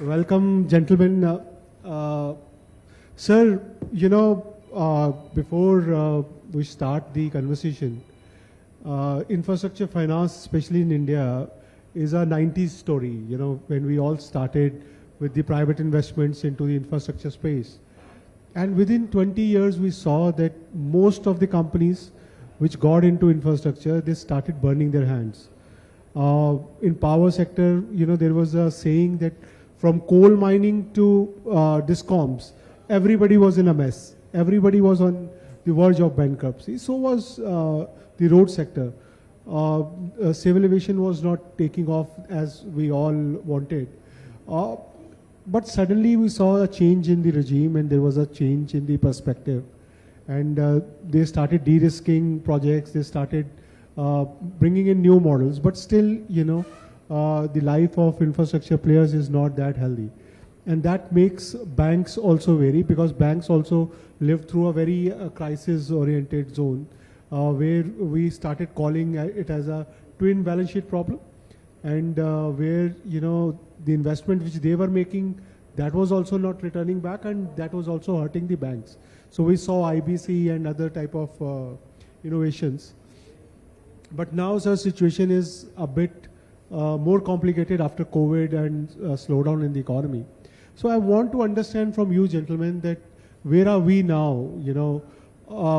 Welcome, gentlemen. Sir, before we start the conversation, infrastructure finance, especially in India, is a 90s story, when we all started with the private investments into the infrastructure space. And within 20 years, we saw that most of the companies which got into infrastructure, they started burning their hands. In power sector, there was a saying that from coal mining to discoms, everybody was in a mess. Everybody was on the verge of bankruptcy. So was the road sector. Civil aviation was not taking off as we all wanted. But suddenly we saw a change in the regime and there was a change in the perspective. And they started de-risking projects, they started bringing in new models, but still, the life of infrastructure players is not that healthy. And that makes banks also vary, because banks also live through a very crisis-oriented zone, where we started calling it as a twin balance sheet problem, and where, the investment which they were making, that was also not returning back, and that was also hurting the banks. So we saw IBC and other type of innovations. But now the situation is a bit more complicated after COVID and slowdown in the economy. So I want to understand from you, gentlemen, that where are we now?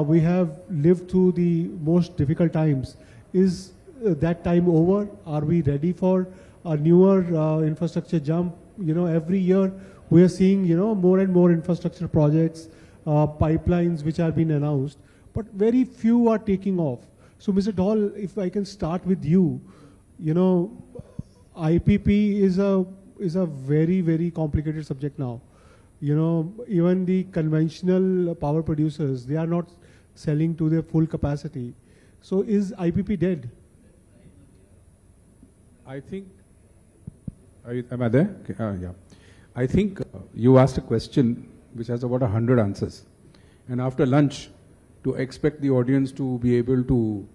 We have lived through the most difficult times. Is that time over? Are we ready for a newer infrastructure jump? Every year we are seeing, more and more infrastructure projects, pipelines which are being announced, but very few are taking off. So, Mr. Dhaul, if I can start with you, IPP is a very, very complicated subject now. Even the conventional power producers, they are not selling to their full capacity. So is IPP dead? I think, am I there? Okay, yeah. I think you asked a question which has about 100 answers. And after lunch, to expect the audience to be able to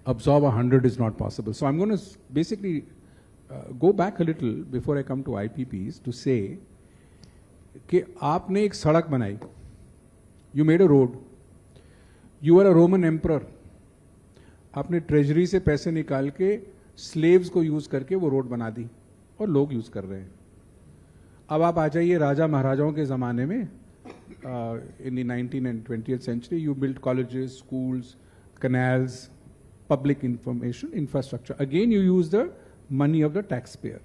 absorb 100 is not possible. So I'm going to basically go back a little before I come to IPPs to say कि आपने एक सड़क बनाई, you made a road, you are a Roman emperor, आपने treasury से पैसे निकाल के स्लेव्स को यूज करके वो रोड बना दी और लोग यूज कर रहे हैं. अब आप आ जाइए राजा महाराजाओं के ज़माने में, in the 19th and 20th century, you built colleges, schools, canals, public information, infrastructure. Again, you use the money of the taxpayer.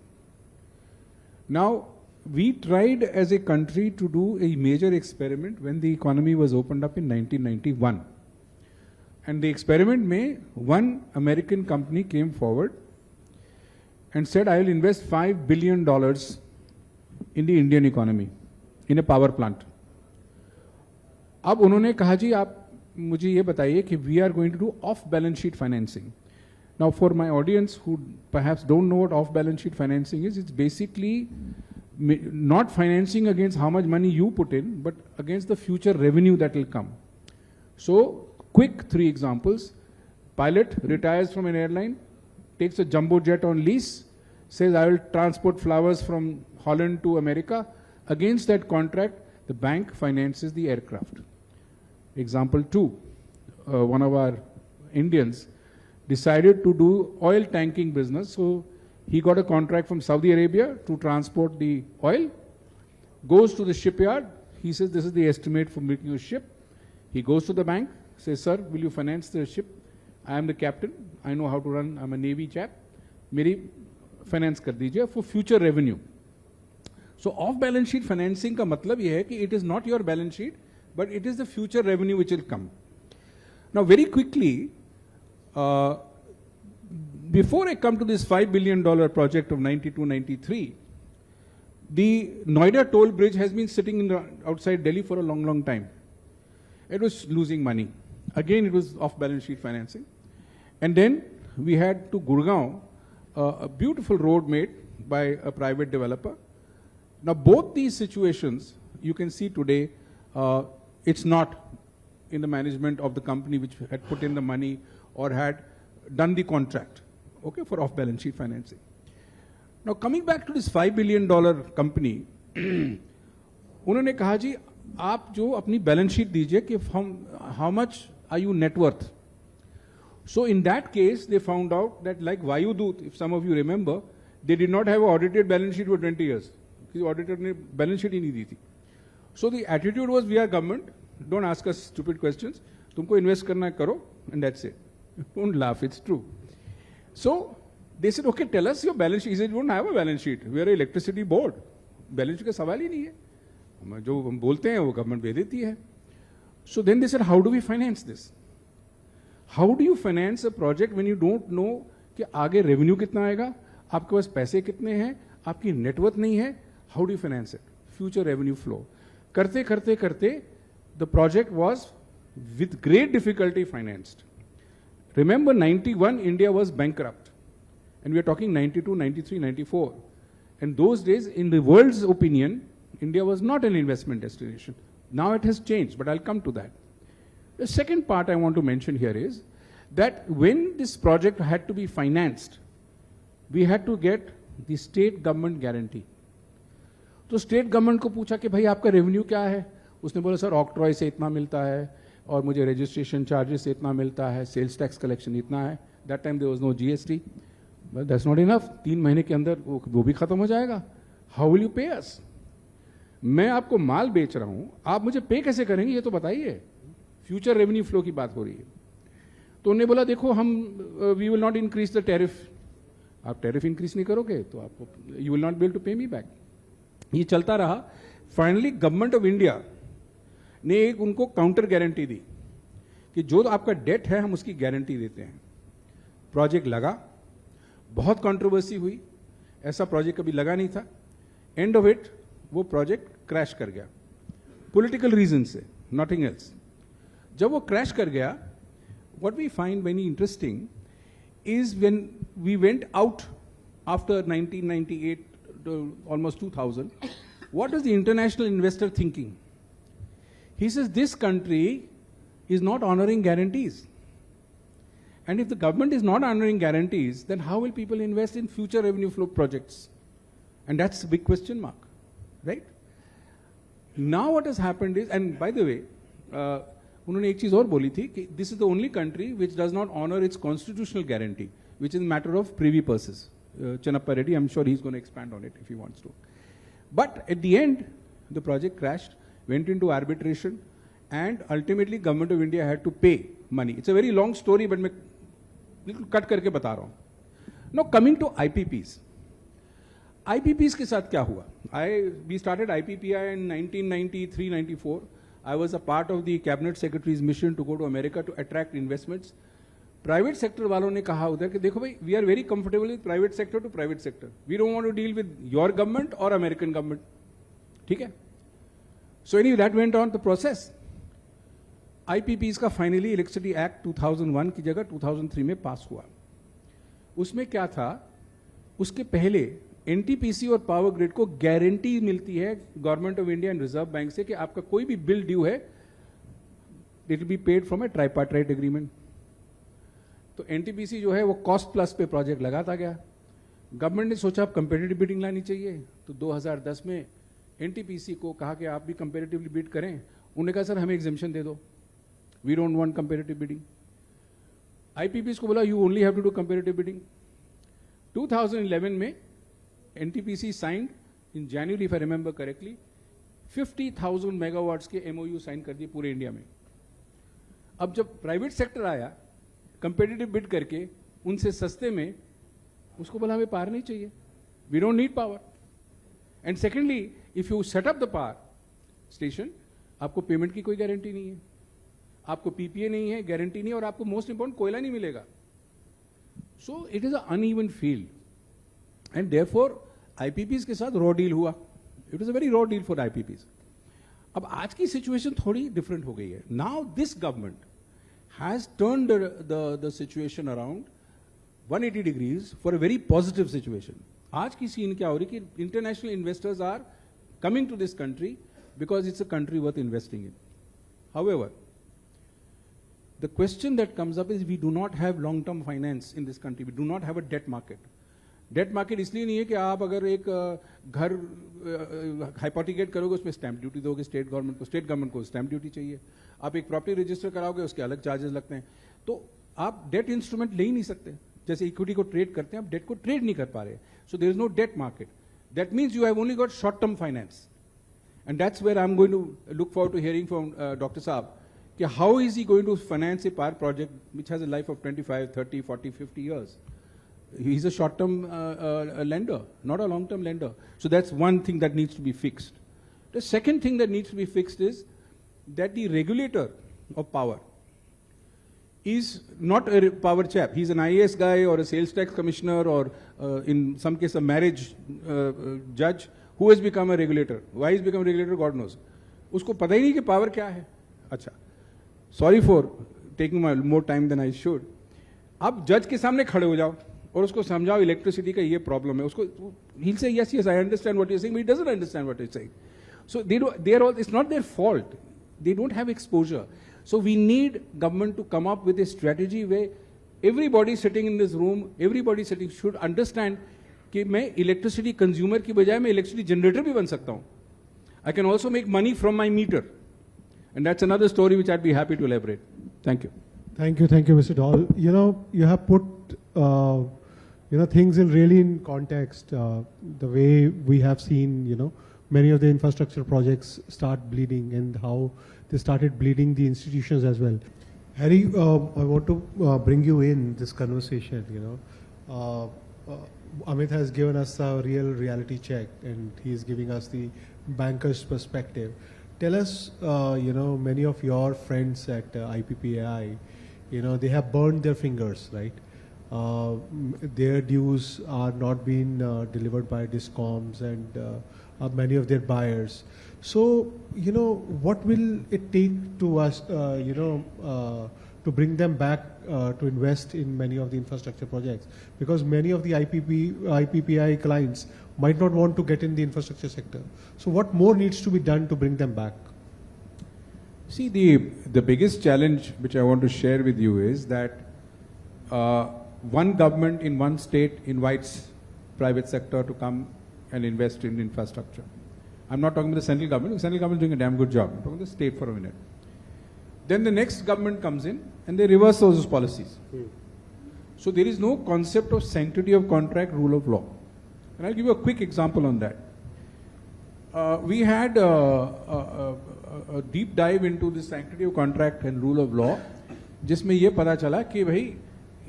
Now, we tried as a country to do a major experiment when the economy was opened up in 1991. And the experiment में one American company came forward and said, I will invest $5 billion in the Indian economy, in a power plant. अब उन्होंने कहा जी आप मुझे ये बताइए कि we are going to do off balance sheet financing. Now for my audience who perhaps don't know what off balance sheet financing is, it's basically not financing against how much money you put in, but against the future revenue that will come. So quick 3 examples. Pilot retires from an airline, takes a jumbo jet on lease, says I will transport flowers from Holland to America. Against that contract, the bank finances the aircraft. Example 2, one of our Indians decided to do oil tanking business. So he got a contract from Saudi Arabia to transport the oil, goes to the shipyard. He says, this is the estimate for making a ship. He goes to the bank, says, sir, will you finance the ship? I am the captain. I know how to run. I'm a Navy chap. मेरी finance कर दीजिए for future revenue. So off balance sheet financing का मतलब ये है कि it is not your balance sheet, but it is the future revenue which will come. Now very quickly, before I come to this $5 billion project of 92-93, the Noida toll bridge has been sitting outside Delhi for a long, long time. It was losing money. Again, it was off balance sheet financing. And then we had to Gurgaon, a beautiful road made by a private developer. Now both these situations, you can see today, it's not in the management of the company which had put in the money or had done the contract, okay, for off-balance sheet financing. Now coming back to this $5 billion company, उन्होंने कहा जी आप जो अपनी balance sheet दीजिए कि how much are you net worth? So in that case, they found out that like Vayudut, if some of you remember, they did not have an audited balance sheet for 20 years. The auditor ने balance sheet ही नहीं दी थी. So the attitude was, we are government, don't ask us stupid questions. तुमको invest करना है करो, and that's it. Don't laugh, it's true. So they said, okay, tell us your balance sheet. He said, we don't have a balance sheet. We are an electricity board. Balance sheet का सवाल ही नहीं है. जो हम बोलते हैं वो government दे देती है. So then they said, how do we finance this? How do you finance a project when you don't know कि आगे revenue कितना आएगा, आपके पास पैसे कितने हैं, आपकी network नहीं है, how do you finance it? Future revenue flow. करते करते करते the project was with great difficulty financed. Remember 91 India was bankrupt and we are talking 92, 93, 94. And those days in the world's opinion, India was not an investment destination. Now it has changed, but I'll come to that. The second part I want to mention here is that when this project had to be financed, we had to get the state government guarantee. तो state government को पूछा कि भाई आपका revenue क्या है, उसने बोला सर ऑक्ट्रॉय से इतना मिलता है और मुझे रजिस्ट्रेशन चार्जेस से इतना मिलता है, सेल्स टैक्स कलेक्शन इतना है. That time there was no GST. But that's not enough. 3 महीने के अंदर वो भी खत्म हो जाएगा. हाउ विल यू पे अस? मैं आपको माल बेच रहा हूं, आप मुझे पे कैसे करेंगे ये तो बताइए. फ्यूचर रेवेन्यू फ्लो की बात हो रही है. तो उन्होंने बोला देखो हम we will not increase the tariff. आप टैरिफ इंक्रीज नहीं करोगे तो आपको you will not be able to pay me back. ये चलता रहा. फाइनली गवर्नमेंट ऑफ इंडिया ने एक उनको काउंटर गारंटी दी कि जो आपका डेट है हम उसकी गारंटी देते हैं. प्रोजेक्ट लगा, बहुत कंट्रोवर्सी हुई, ऐसा प्रोजेक्ट कभी लगा नहीं था. एंड ऑफ इट वो प्रोजेक्ट क्रैश कर गया पॉलिटिकल रीजन से, नथिंग एल्स. जब वो क्रैश कर गया, what we find very interesting is when we went out after 1998 almost 2000, what is the international investor thinking? He says this country is not honoring guarantees. And if the government is not honoring guarantees, then how will people invest in future revenue flow projects? And that's a big question mark, right? Now what has happened is, and by the way, उन्होंने एक चीज और बोली थी कि this is the only country which does not honor its constitutional guarantee, which is a matter of privy purses. Channappa Reddy, I'm sure he's going to expand on it if he wants to. But at the end, the project crashed, went into arbitration, and ultimately government of India had to pay money. It's a very long story, but मैं little cut करके बता रहा हूँ. Now coming to IPPs. IPPs के साथ क्या हुआ? We started IPPAI in 1993-94. I was a part of the cabinet secretary's mission to go to America to attract investments. Private sector वालों ने कहा उधर कि देखो भाई we are very comfortable with private sector to private sector. We don't want to deal with your government और American government. ठीक है. So any that went on the process. IPPs का फाइनली इलेक्ट्रिसिटी एक्ट 2001 की जगह 2003 में पास हुआ. उसमें क्या था, उसके पहले एनटीपीसी और पावर ग्रिड को गारंटी मिलती है government of India and reserve bank से कि आपका कोई भी बिल ड्यू है it will be paid from A tripartite agreement. तो एनटीपीसी जो है वो कॉस्ट प्लस पे प्रोजेक्ट लगाता गया. गवर्नमेंट ने सोचा अब कंपेटिटिव बिडिंग लानी चाहिए, तो 2010 में एनटीपीसी को कहा कि आप भी कंपेटिटिवली बिड करें. उन्होंने कहा सर हमें एग्जेम्पशन दे दो, we don't want competitive bidding. IPPC को बोला you only have to do competitive bidding. 2011 में NTPC signed in January if I remember correctly 50,000 megawatts के एमओयू साइन कर दिए पूरे इंडिया में. अब जब प्राइवेट सेक्टर आया कंपेटिटिव बिड करके उनसे सस्ते में, उसको बोला हमें पावर नहीं चाहिए, we don't need power. And secondly if you set up the power station, आपको पेमेंट की कोई गारंटी नहीं है, आपको पीपीए नहीं है, गारंटी नहीं, और आपको मोस्ट इंपॉर्टेंट कोयला नहीं मिलेगा. So it is a uneven field and therefore IPPs के साथ रॉ डील हुआ. It is a very raw deal for IPPs. अब आज की सिचुएशन थोड़ी डिफरेंट हो गई है. Now this government has turned the situation around 180 degrees for a very positive situation. आज की सीन क्या हो रही कि international investors are coming to this country because it's a country worth investing in. However, the question that comes up is we do not have long-term finance in this country. We do not have a debt market. Debt market इसलिए नहीं है कि आप अगर एक घर hypothecate करोगे उसमें स्टैंप ड्यूटी दोगे स्टेट गवर्नमेंट को स्टैंप ड्यूटी चाहिए, आप एक प्रॉपर्टी रजिस्टर कराओगे उसके अलग चार्जेस लगते हैं, तो आप डेट इंस्ट्रूमेंट ले ही नहीं सकते। जैसे इक्विटी को ट्रेड करते हैं, आप डेट को ट्रेड नहीं कर पा रहे, so there is no debt market. That means you have only got short term finance, and that's where I am going to look forward to hearing from doctor साहब कि how is he going to finance a power project which has a life of 25, 30, 40, 50 years. He's a short-term lender, not a long-term lender. So that's one thing that needs to be fixed. The second thing that needs to be fixed is that the regulator of power is not a power chap. He's an IAS guy or a sales tax commissioner or in some case a marriage judge who has become a regulator. Why he's become a regulator, God knows. उसको पता ही नहीं कि power क्या है. अच्छा, sorry for taking more time than I should. आप जज के सामने खड़े हो जाओ और उसको समझाओ इलेक्ट्रिसिटी का ये प्रॉब्लम है, उसको he'll say yes I understand what you're saying, but he doesn't understand what you're saying. So it's not their fault, they don't have exposure. So we need government to come up with a strategy where everybody sitting in this room, everybody sitting should understand कि मैं electricity consumer की बजाय मैं electricity generator भी बन सकता हूँ. I can also make money from my meter, and that's another story which I'd be happy to elaborate. Thank you. Thank you, Mr. Dhaul. You know, you have put things in context. The way we have seen, many of the infrastructure projects start bleeding and how they started bleeding the institutions as well. Harry, I want to bring you in this conversation. Amit has given us a real reality check, and he is giving us the banker's perspective. Tell us, many of your friends at IPPAI, they have burned their fingers, right? Their dues are not being delivered by discoms and many of their buyers. So, what will it take to us, to bring them back to invest in many of the infrastructure projects? Because many of the IPPAI clients might not want to get in the infrastructure sector. So what more needs to be done to bring them back? See, the biggest challenge which I want to share with you is that one government in one state invites private sector to come and invest in infrastructure. I'm not talking about the central government. The central government is doing a damn good job. I'm talking about the state for a minute. Then the next government comes in and they reverse those policies. So there is no concept of sanctity of contract, rule of law. And I'll give you a quick example on that. We had a deep dive into the sanctity of contract and rule of law, जिसमें ये पता चला कि भाई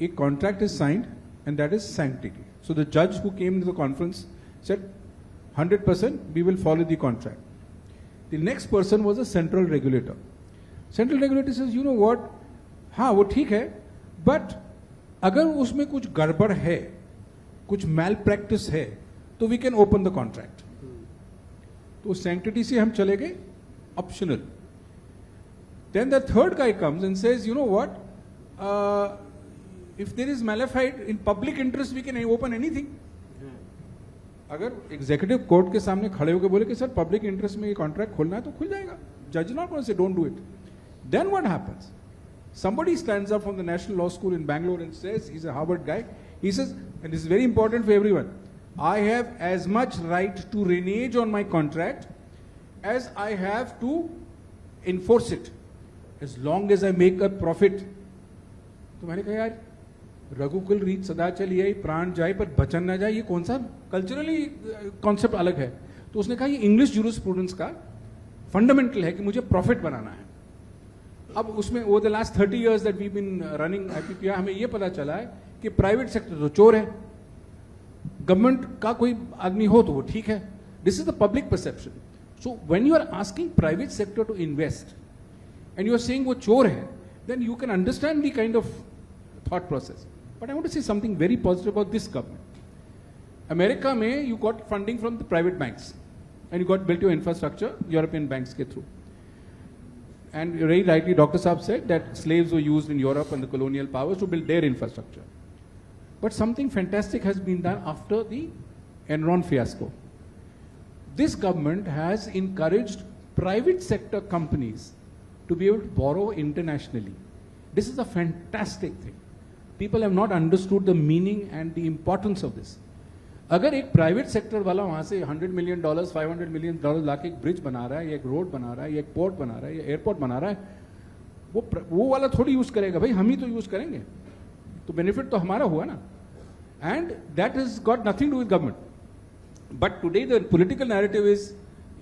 एक contract is signed and that is sanctity. So the judge who came to the conference said 100% we will follow the contract. The next person was a central regulator. Central regulator says, you know what, हाँ वो ठीक है, but अगर उसमें कुछ गड़बड़ है, कुछ malpractice है, तो we can open the contract. तो sanctity से हम चले गए optional. Then the third guy comes and says, you know what, if there is malafide in public interest, we can open anything. अगर एग्जीक्यूटिव कोर्ट के सामने खड़े होकर बोले कि सर पब्लिक इंटरेस्ट में ये कॉन्ट्रैक्ट खोलना है तो खुल जाएगा. जज not going to say don't do it. Then what happens? Somebody stands up from the National Law School in Bangalore and says, he's a Harvard guy, he says, and this is very important for everyone, I have as much right to renege on my contract as I have to enforce it, as long as I make a profit. तो मैंने कहा यार रघुकुल रीत सदा चली आई, प्राण जाए पर बचन ना जाए, ये कौन सा कल्चरली कॉन्सेप्ट अलग है. तो उसने कहा ये इंग्लिश जूरिस्प्रूडेंस का फंडामेंटल है कि मुझे प्रॉफिट बनाना है. अब उसमें over the last 30 years that we been running IPPAI हमें ये पता चला है कि प्राइवेट सेक्टर तो चोर है, गवर्नमेंट का कोई आदमी हो तो वो ठीक है. This is the public perception. So when you are asking private sector to invest and you are saying वो चोर है, then you can understand the kind of thought process. But I want to say something very positive about this government. America में you got funding from the private banks and you got built your infrastructure European banks के through. And very rightly Dr. Saab said that slaves were used in Europe and the colonial powers to build their infrastructure. But something fantastic has been done after the Enron fiasco. This government has encouraged private sector companies to be able to borrow internationally. This is a fantastic thing. People have not understood the meaning and the importance of this. अगर एक private sector वाला वहां से $100 million, $500 million लाके एक bridge बना रहा है, या एक रोड बना रहा है, या एक पोर्ट बना रहा है, या एयरपोर्ट बना रहा है, वो वाला थोड़ी यूज करेगा भाई, हम ही तो यूज करेंगे, तो बेनिफिट तो हमारा हुआ ना. And that has got nothing to with government. But today the political narrative is,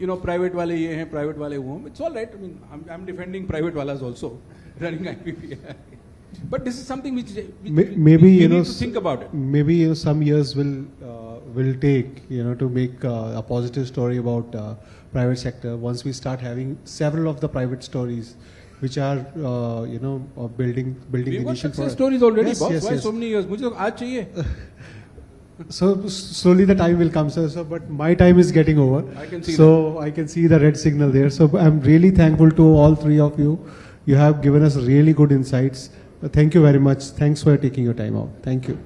private वाले ये हैं, प्राइवेट वाले वो हैं. It's all right. I am defending private वालाज also running IPPAI. But this is something which maybe we you know need to think about it. Maybe some years will take to make a positive story about private sector. Once we start having several of the private stories, which are building We've the got nation. Success stories already, Yes, boss. yes, Why yes. so many years? मुझे तो आज चाहिए. So slowly the time will come, sir. So, but my time is getting over. I can see so I can see the red signal there. So I'm really thankful to all three of you. You have given us really good insights. Thank you very much. Thanks for taking your time out. Thank you.